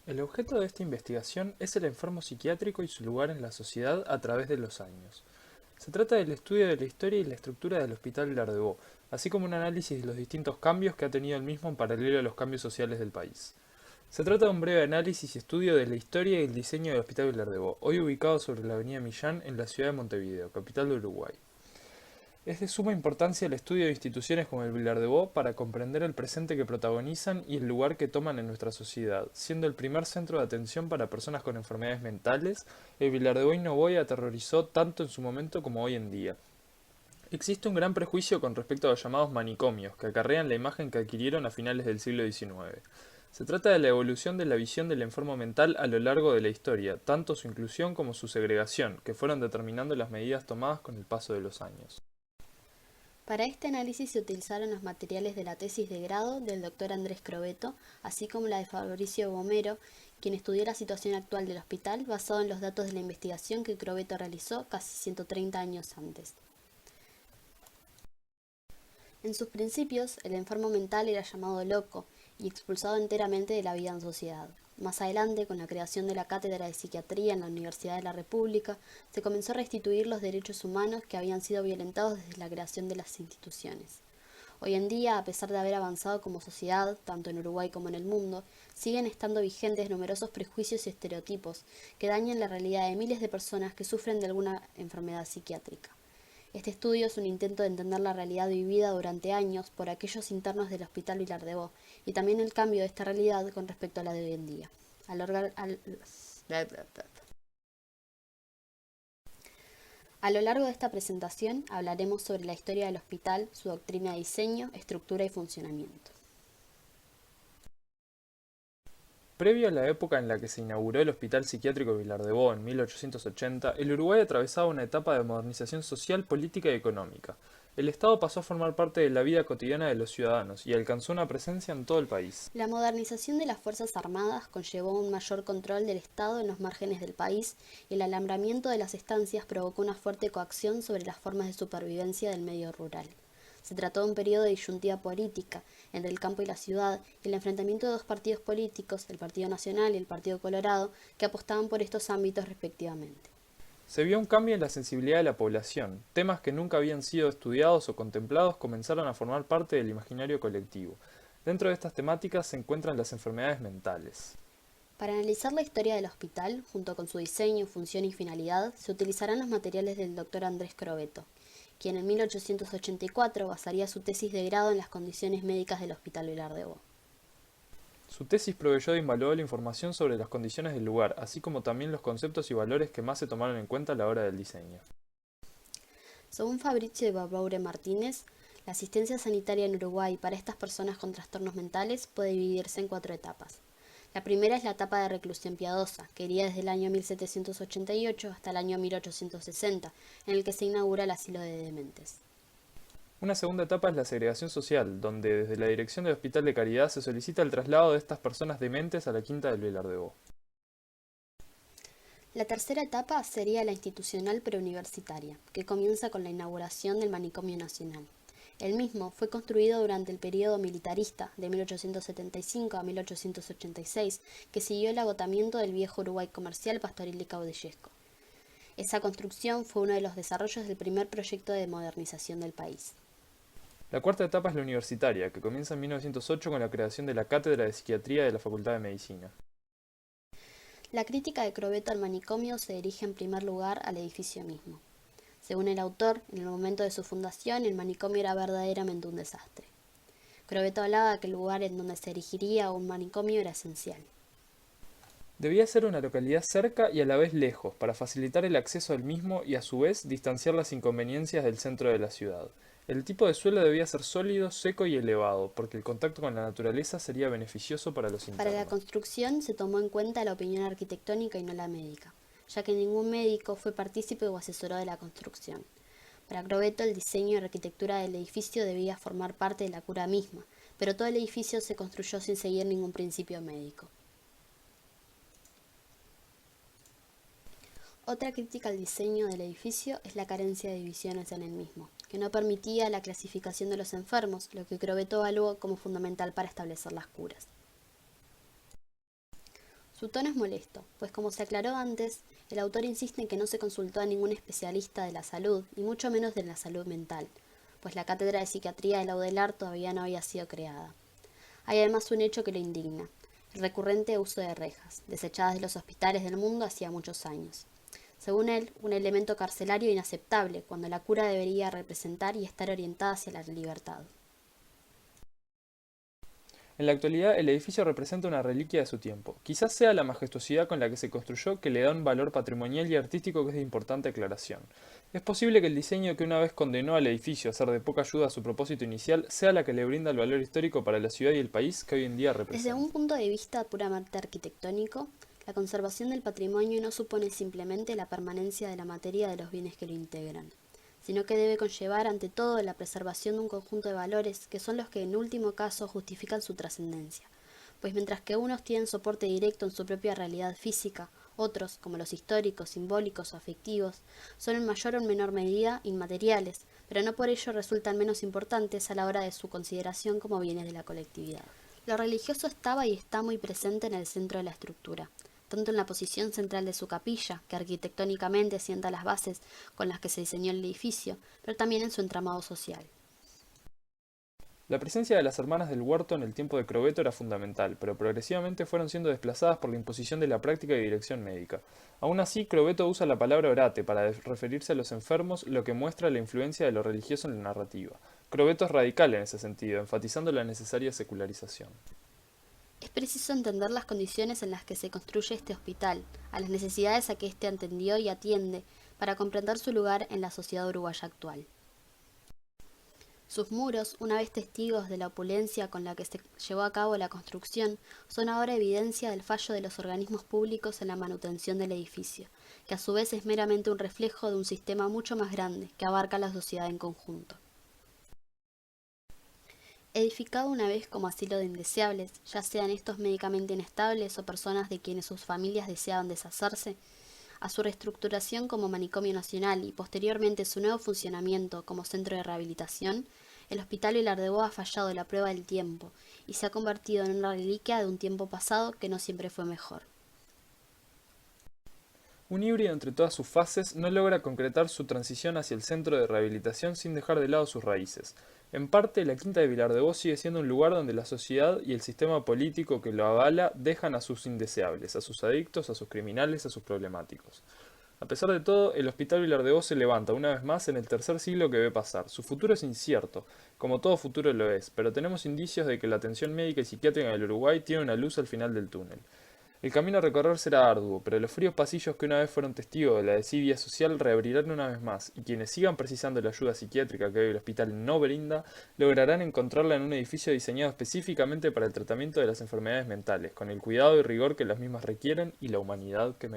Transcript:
El objeto de esta investigación es el enfermo psiquiátrico y su lugar en la sociedad a través de los años. Se trata del estudio de la historia y la estructura del Hospital Vilar-de-Bo, así como un análisis de los distintos cambios que ha tenido el mismo en paralelo a los cambios sociales del país. Se trata de un breve análisis y estudio de la historia y el diseño del Hospital Vilar-de-Bo, hoy ubicado sobre la avenida Millán en la ciudad de Montevideo, capital de Uruguay. Es de suma importancia el estudio de instituciones como el Vilar-de-Bo para comprender el presente que protagonizan y el lugar que toman en nuestra sociedad, siendo el primer centro de atención para personas con enfermedades mentales. El Vilar-de-Bo innovó y aterrorizó tanto en su momento como hoy en día. Existe un gran prejuicio con respecto a los llamados manicomios, que acarrean la imagen que adquirieron a finales del siglo XIX. Se trata de la evolución de la visión del enfermo mental a lo largo de la historia, tanto su inclusión como su segregación, que fueron determinando las medidas tomadas con el paso de los años. Para este análisis se utilizaron los materiales de la tesis de grado del Dr. Andrés Crovetto, así como la de Fabricio Bomero, quien estudió la situación actual del hospital basado en los datos de la investigación que Crovetto realizó casi 130 años antes. En sus principios, el enfermo mental era llamado loco y expulsado enteramente de la vida en sociedad. Más adelante, con la creación de la Cátedra de Psiquiatría en la Universidad de la República, se comenzó a restituir los derechos humanos que habían sido violentados desde la creación de las instituciones. Hoy en día, a pesar de haber avanzado como sociedad, tanto en Uruguay como en el mundo, siguen estando vigentes numerosos prejuicios y estereotipos que dañan la realidad de miles de personas que sufren de alguna enfermedad psiquiátrica. Este estudio es un intento de entender la realidad vivida durante años por aquellos internos del Hospital Vilar-de-Bo y también el cambio de esta realidad con respecto a la de hoy en día. A lo largo de esta presentación hablaremos sobre la historia del hospital, su doctrina de diseño, estructura y funcionamiento. Previo a la época en la que se inauguró el Hospital Psiquiátrico Vilar-de-Bo en 1880, el Uruguay atravesaba una etapa de modernización social, política y económica. El Estado pasó a formar parte de la vida cotidiana de los ciudadanos y alcanzó una presencia en todo el país. La modernización de las Fuerzas Armadas conllevó un mayor control del Estado en los márgenes del país y el alambramiento de las estancias provocó una fuerte coacción sobre las formas de supervivencia del medio rural. Se trató de un periodo de disyuntiva política entre el campo y la ciudad y el enfrentamiento de dos partidos políticos, el Partido Nacional y el Partido Colorado, que apostaban por estos ámbitos respectivamente. Se vio un cambio en la sensibilidad de la población. Temas que nunca habían sido estudiados o contemplados comenzaron a formar parte del imaginario colectivo. Dentro de estas temáticas se encuentran las enfermedades mentales. Para analizar la historia del hospital, junto con su diseño, función y finalidad, se utilizarán los materiales del Dr. Andrés Crovetto, quien en 1884 basaría su tesis de grado en las condiciones médicas del Hospital Vilar-de-Bo. Su tesis proveyó de invaluable información sobre las condiciones del lugar, así como también los conceptos y valores que más se tomaron en cuenta a la hora del diseño. Según Fabrizio de Babaure Martínez, la asistencia sanitaria en Uruguay para estas personas con trastornos mentales puede dividirse en 4 etapas. La primera es la etapa de reclusión piadosa, que iría desde el año 1788 hasta el año 1860, en el que se inaugura el asilo de dementes. Una segunda etapa es la segregación social, donde desde la Dirección del Hospital de Caridad se solicita el traslado de estas personas dementes a la Quinta del Vilar-de-Bo. La tercera etapa sería la institucional preuniversitaria, que comienza con la inauguración del Manicomio Nacional. El mismo fue construido durante el período militarista de 1875 a 1886, que siguió el agotamiento del viejo Uruguay comercial, pastoril y caudillesco. Esa construcción fue uno de los desarrollos del primer proyecto de modernización del país. La cuarta etapa es la universitaria, que comienza en 1908 con la creación de la Cátedra de Psiquiatría de la Facultad de Medicina. La crítica de Crovetto al manicomio se dirige en primer lugar al edificio mismo. Según el autor, en el momento de su fundación, el manicomio era verdaderamente un desastre. Crovetto hablaba que el lugar en donde se erigiría un manicomio era esencial. Debía ser una localidad cerca y a la vez lejos, para facilitar el acceso al mismo y a su vez distanciar las inconveniencias del centro de la ciudad. El tipo de suelo debía ser sólido, seco y elevado, porque el contacto con la naturaleza sería beneficioso para los Para la internos. construcción se tomó en cuenta la opinión arquitectónica y no la médica, ya que ningún médico fue partícipe o asesoró de la construcción. Para Crovetto, el diseño y arquitectura del edificio debía formar parte de la cura misma, pero todo el edificio se construyó sin seguir ningún principio médico. Otra crítica al diseño del edificio es la carencia de divisiones en el mismo, que no permitía la clasificación de los enfermos, lo que Crovetto evaluó como fundamental para establecer las curas. Su tono es molesto, pues como se aclaró antes, el autor insiste en que no se consultó a ningún especialista de la salud, y mucho menos de la salud mental, pues la cátedra de psiquiatría de Laudelar todavía no había sido creada. Hay además un hecho que lo indigna, el recurrente uso de rejas, desechadas de los hospitales del mundo hacía muchos años. Según él, un elemento carcelario inaceptable, cuando la cura debería representar y estar orientada hacia la libertad. En la actualidad, el edificio representa una reliquia de su tiempo. Quizás sea la majestuosidad con la que se construyó que le da un valor patrimonial y artístico que es de importante aclaración. Es posible que el diseño que una vez condenó al edificio a ser de poca ayuda a su propósito inicial sea la que le brinda el valor histórico para la ciudad y el país que hoy en día Desde un representa. punto de vista puramente arquitectónico, la conservación del patrimonio no supone simplemente la permanencia de la materia de los bienes que lo integran, sino que debe conllevar ante todo la preservación de un conjunto de valores que son los que en último caso justifican su trascendencia, pues mientras que unos tienen soporte directo en su propia realidad física, otros, como los históricos, simbólicos o afectivos, son en mayor o menor medida inmateriales, pero no por ello resultan menos importantes a la hora de su consideración como bienes de la colectividad. Lo religioso estaba y está muy presente en el centro de la estructura, tanto en la posición central de su capilla, que arquitectónicamente sienta las bases con las que se diseñó el edificio, pero también en su entramado social. La presencia de las hermanas del huerto en el tiempo de Crobeto era fundamental, pero progresivamente fueron siendo desplazadas por la imposición de la práctica y dirección médica. Aún así, Crobeto usa la palabra orate para referirse a los enfermos, lo que muestra la influencia de lo religioso en la narrativa. Crobeto es radical en ese sentido, enfatizando la necesaria secularización. Es preciso entender las condiciones en las que se construye este hospital, a las necesidades a que éste atendió y atiende, para comprender su lugar en la sociedad uruguaya actual. Sus muros, una vez testigos de la opulencia con la que se llevó a cabo la construcción, son ahora evidencia del fallo de los organismos públicos en la manutención del edificio, que a su vez es meramente un reflejo de un sistema mucho más grande que abarca a la sociedad en conjunto. Edificado una vez como asilo de indeseables, ya sean estos médicamente inestables o personas de quienes sus familias deseaban deshacerse, a su reestructuración como manicomio nacional y posteriormente su nuevo funcionamiento como centro de rehabilitación, el Hospital Vilar-de-Bo ha fallado la prueba del tiempo y se ha convertido en una reliquia de un tiempo pasado que no siempre fue mejor. Un híbrido entre todas sus fases no logra concretar su transición hacia el centro de rehabilitación sin dejar de lado sus raíces. En parte, la Quinta de Vilar-de-Bo sigue siendo un lugar donde la sociedad y el sistema político que lo avala dejan a sus indeseables, a sus adictos, a sus criminales, a sus problemáticos. A pesar de todo, el Hospital Vilar-de-Bo se levanta una vez más en el tercer siglo que ve pasar. Su futuro es incierto, como todo futuro lo es, pero tenemos indicios de que la atención médica y psiquiátrica del Uruguay tiene una luz al final del túnel. El camino a recorrer será arduo, pero los fríos pasillos que una vez fueron testigos de la desidia social reabrirán una vez más, y quienes sigan precisando la ayuda psiquiátrica que hoy el hospital no brinda, lograrán encontrarla en un edificio diseñado específicamente para el tratamiento de las enfermedades mentales, con el cuidado y rigor que las mismas requieren y la humanidad que merecen.